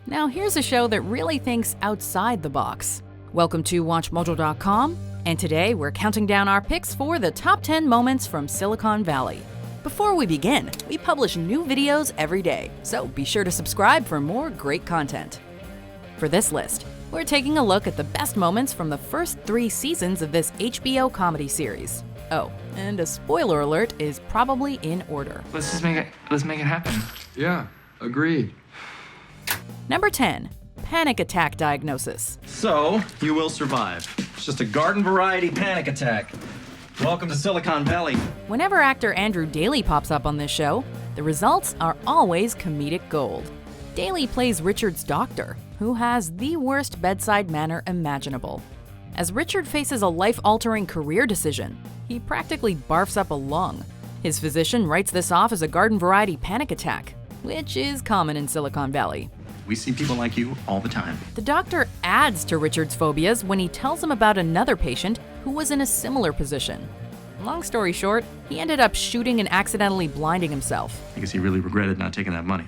Now here's a show that really thinks outside the box. Welcome to WatchMojo.com, and today we're counting down our picks for the top 10 moments from Silicon Valley. Before we begin, we publish new videos every day, so be sure to subscribe for more great content. For this list, we're taking a look at the best moments from the first 3 seasons of this HBO comedy series. Oh, and a spoiler alert is probably in order. Let's make it happen. Yeah, agreed. Number 10, panic attack diagnosis. So, you will survive. It's just a garden variety panic attack. Welcome to Silicon Valley. Whenever actor Andrew Daly pops up on this show, the results are always comedic gold. Daly plays Richard's doctor, who has the worst bedside manner imaginable. As Richard faces a life-altering career decision, he practically barfs up a lung. His physician writes this off as a garden variety panic attack, which is common in Silicon Valley. We see people like you all the time. The doctor adds to Richard's phobias when he tells him about another patient who was in a similar position. Long story short, he ended up shooting and accidentally blinding himself. I guess he really regretted not taking that money.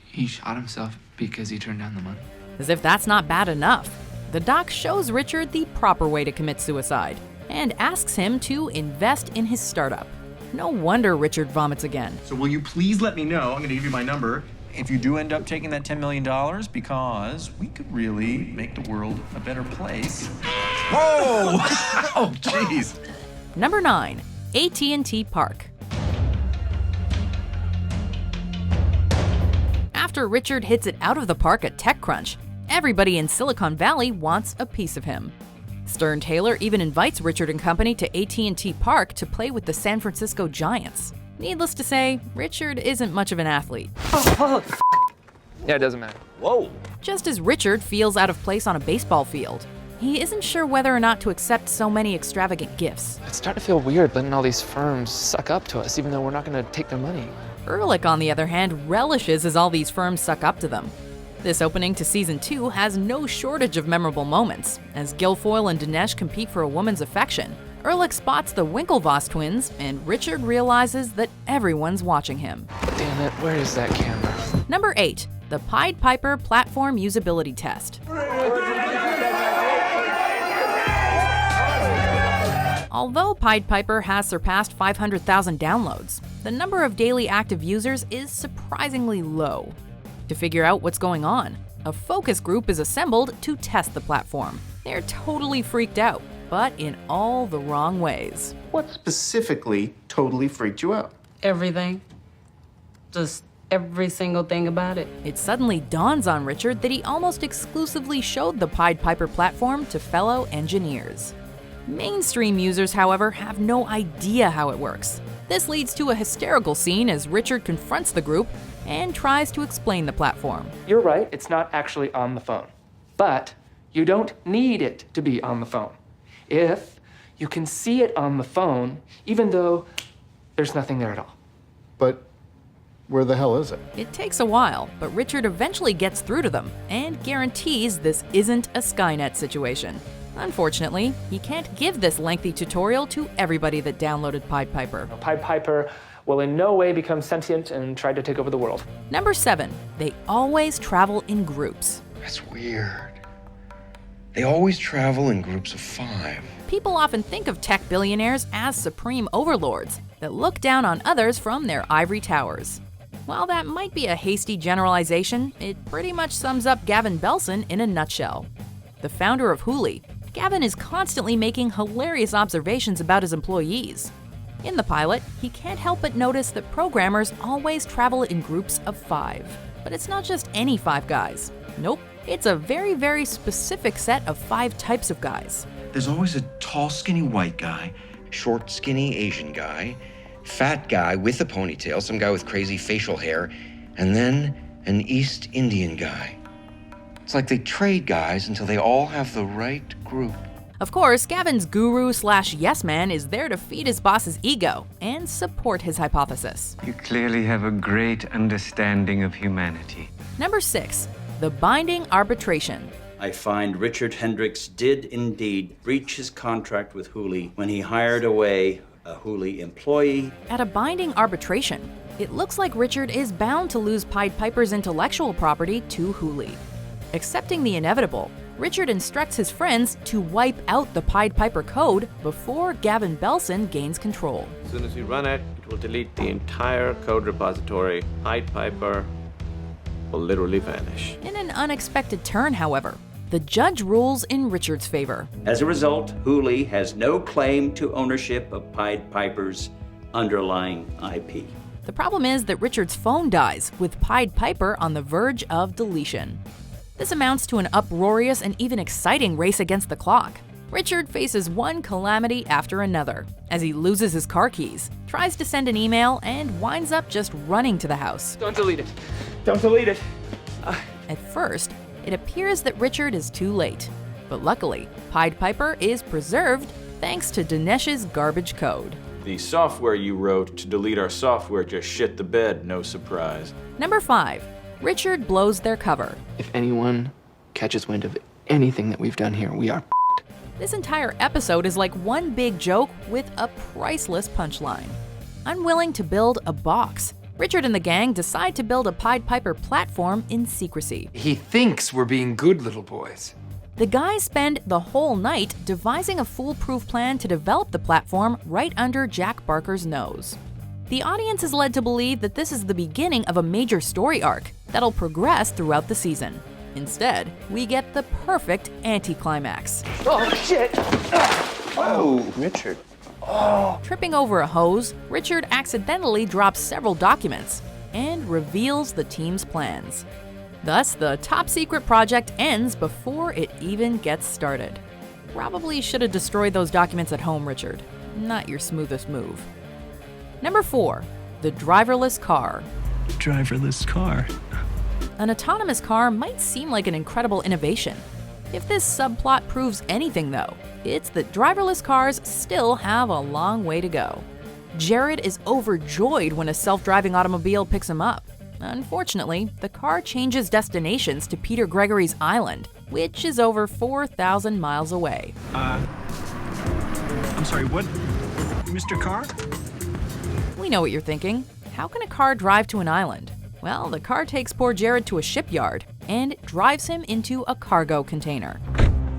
He shot himself because he turned down the money. As if that's not bad enough, the doc shows Richard the proper way to commit suicide and asks him to invest in his startup. No wonder Richard vomits again. So will you please let me know, I'm gonna give you my number, if you do end up taking that $10 million, because we could really make the world a better place. Whoa! Oh, jeez. Number 9, AT&T Park. After Richard hits it out of the park at TechCrunch, everybody in Silicon Valley wants a piece of him. Stern Taylor even invites Richard and company to AT&T Park to play with the San Francisco Giants. Needless to say, Richard isn't much of an athlete. Yeah, it doesn't matter. Whoa. Just as Richard feels out of place on a baseball field, he isn't sure whether or not to accept so many extravagant gifts. It's starting to feel weird letting all these firms suck up to us, even though we're not going to take their money. Erlich, on the other hand, relishes as all these firms suck up to them. This opening to Season 2 has no shortage of memorable moments. As Guilfoyle and Dinesh compete for a woman's affection, Erlich spots the Winklevoss twins, and Richard realizes that everyone's watching him. Damn it, where is that camera? Number 8, the Pied Piper Platform Usability Test. Although Pied Piper has surpassed 500,000 downloads, the number of daily active users is surprisingly low. To figure out what's going on, a focus group is assembled to test the platform. They're totally freaked out, but in all the wrong ways. What specifically totally freaked you out? Everything. Just every single thing about it. It suddenly dawns on Richard that he almost exclusively showed the Pied Piper platform to fellow engineers. Mainstream users, however, have no idea how it works. This leads to a hysterical scene as Richard confronts the group and tries to explain the platform. You're right, it's not actually on the phone. But you don't need it to be on the phone. If you can see it on the phone, even though there's nothing there at all. But where the hell is it? It takes a while, but Richard eventually gets through to them and guarantees this isn't a Skynet situation. Unfortunately, he can't give this lengthy tutorial to everybody that downloaded Pied Piper. Pied Piper will in no way become sentient and try to take over the world. Number 7, they always travel in groups. That's weird. They always travel in groups of 5. People often think of tech billionaires as supreme overlords that look down on others from their ivory towers. While that might be a hasty generalization, it pretty much sums up Gavin Belson in a nutshell. The founder of Hooli, Gavin is constantly making hilarious observations about his employees. In the pilot, he can't help but notice that programmers always travel in groups of 5. But it's not just any 5 guys. Nope, it's a very, very specific set of 5 types of guys. There's always a tall, skinny white guy, short, skinny Asian guy, fat guy with a ponytail, some guy with crazy facial hair, and then an East Indian guy. It's like they trade guys until they all have the right group. Of course, Gavin's guru/yes man is there to feed his boss's ego and support his hypothesis. You clearly have a great understanding of humanity. Number 6, the Binding Arbitration. I find Richard Hendricks did indeed breach his contract with Hooli when he hired away a Hooli employee. At a binding arbitration, It looks like Richard is bound to lose Pied Piper's intellectual property to Hooli. Accepting the inevitable, Richard instructs his friends to wipe out the Pied Piper code before Gavin Belson gains control. As soon as you run it, it will delete the entire code repository. Pied Piper will literally vanish. In an unexpected turn, however, the judge rules in Richard's favor. As a result, Hooli has no claim to ownership of Pied Piper's underlying IP. The problem is that Richard's phone dies, with Pied Piper on the verge of deletion. This amounts to an uproarious and even exciting race against the clock. Richard faces one calamity after another as he loses his car keys, tries to send an email, and winds up just running to the house. Don't delete it. Don't delete it. At first, it appears that Richard is too late. But luckily, Pied Piper is preserved thanks to Dinesh's garbage code. The software you wrote to delete our software just shit the bed, no surprise. Number 5. Richard blows their cover. If anyone catches wind of anything that we've done here, we are f***ed. This entire episode is like one big joke with a priceless punchline. Unwilling to build a box, Richard and the gang decide to build a Pied Piper platform in secrecy. He thinks we're being good little boys. The guys spend the whole night devising a foolproof plan to develop the platform right under Jack Barker's nose. The audience is led to believe that this is the beginning of a major story arc that'll progress throughout the season. Instead, we get the perfect anticlimax. Oh, shit! Oh, Richard. Tripping over a hose, Richard accidentally drops several documents and reveals the team's plans. Thus, the top-secret project ends before it even gets started. Probably should have destroyed those documents at home, Richard. Not your smoothest move. Number 4. The driverless car. Driverless car. An autonomous car might seem like an incredible innovation. If this subplot proves anything, though, it's that driverless cars still have a long way to go. Jared is overjoyed when a self-driving automobile picks him up. Unfortunately, the car changes destinations to Peter Gregory's Island, which is over 4,000 miles away. I'm sorry, what? Mr. Carr? We know what you're thinking. How can a car drive to an island? Well, the car takes poor Jared to a shipyard and drives him into a cargo container.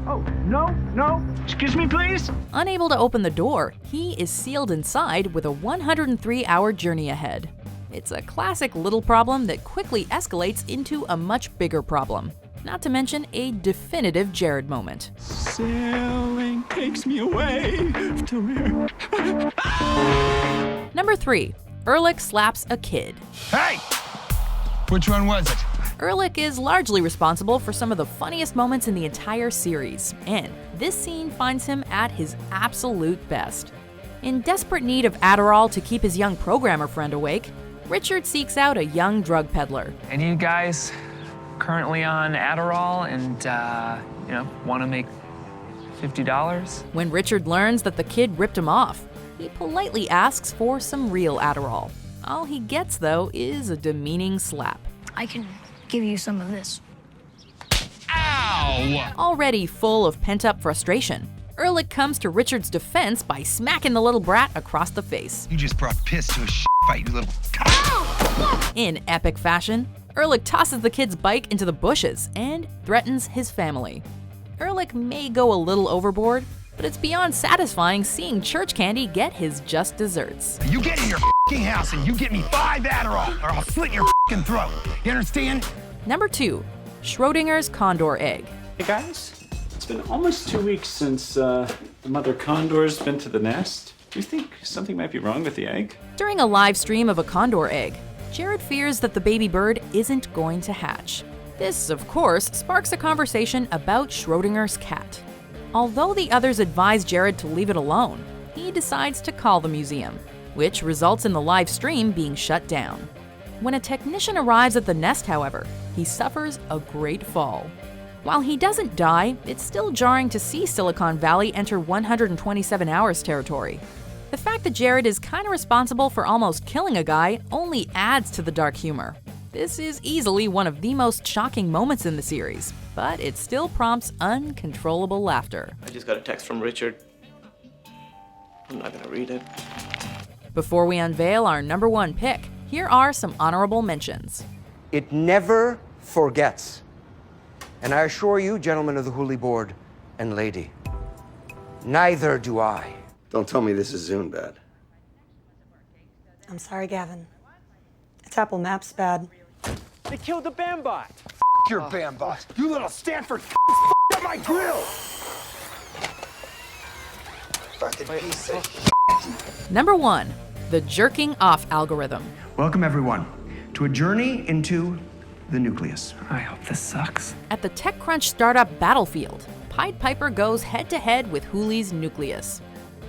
Oh, no, excuse me, please? Unable to open the door, he is sealed inside with a 103-hour journey ahead. It's a classic little problem that quickly escalates into a much bigger problem. Not to mention a definitive Jared moment. Sailing takes me away to where? Number 3. Erlich slaps a kid. Hey! Which one was it? Erlich is largely responsible for some of the funniest moments in the entire series, and this scene finds him at his absolute best. In desperate need of Adderall to keep his young programmer friend awake, Richard seeks out a young drug peddler. Any of you guys currently on Adderall and, want to make $50? When Richard learns that the kid ripped him off, he politely asks for some real Adderall. All he gets, though, is a demeaning slap. I can give you some of this. Ow! Already full of pent-up frustration, Erlich comes to Richard's defense by smacking the little brat across the face. You just brought piss to a fight, you little... In epic fashion, Erlich tosses the kid's bike into the bushes and threatens his family. Erlich may go a little overboard, but it's beyond satisfying seeing Church Candy get his just desserts. You get in your house and you get me 5 Adderall, or I'll slit your throat. You understand? Number 2. Schrodinger's condor egg. Hey guys, it's been almost 2 weeks since the mother condor's been to the nest. Do you think something might be wrong with the egg? During a live stream of a condor egg, Jared fears that the baby bird isn't going to hatch. This, of course, sparks a conversation about Schrodinger's cat. Although the others advise Jared to leave it alone, he decides to call the museum, which results in the live stream being shut down. When a technician arrives at the nest, however, he suffers a great fall. While he doesn't die, it's still jarring to see Silicon Valley enter 127 hours territory. The fact that Jared is kind of responsible for almost killing a guy only adds to the dark humor. This is easily one of the most shocking moments in the series, but it still prompts uncontrollable laughter. I just got a text from Richard. I'm not gonna read it. Before we unveil our number 1 pick, Here are some honorable mentions. It never forgets. And I assure you, gentlemen of the Hooli board and lady, neither do I. Don't tell me this is Zune bad. I'm sorry, Gavin. It's Apple Maps bad. They killed the Bambot. Your Bambot. You little Stanford up my grill. Fucking piece of Number 1, the jerking off algorithm. Welcome, everyone, to a journey into the nucleus. I hope this sucks. At the TechCrunch startup Battlefield, Pied Piper goes head-to-head with Hooli's Nucleus.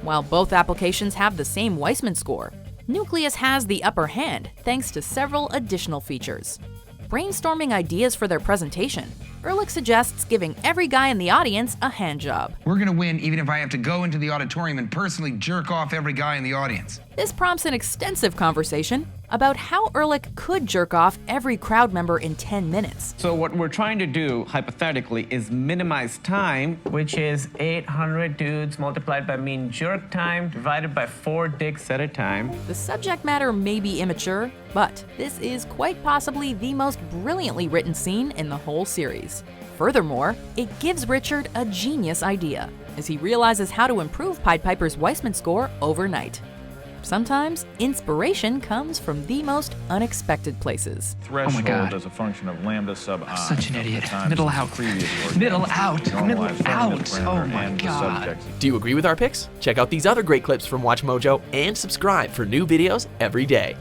While both applications have the same Weissman score, Nucleus has the upper hand thanks to several additional features. Brainstorming ideas for their presentation, Erlich suggests giving every guy in the audience a hand job. We're gonna win even if I have to go into the auditorium and personally jerk off every guy in the audience. This prompts an extensive conversation about how Erlich could jerk off every crowd member in 10 minutes. So what we're trying to do, hypothetically, is minimize time, Which is 800 dudes multiplied by mean jerk time divided by 4 dicks at a time. The subject matter may be immature, but this is quite possibly the most brilliantly written scene in the whole series. Furthermore, it gives Richard a genius idea, as he realizes how to improve Pied Piper's Weissman score overnight. Sometimes, inspiration comes from the most unexpected places. Threshold God. as a function of lambda sub I. Such an idiot. times Middle the out. previous Middle out. normalized Middle normative out. parameter Oh my and the God. subject's Do you agree with our picks? Check out these other great clips from WatchMojo and subscribe for new videos every day.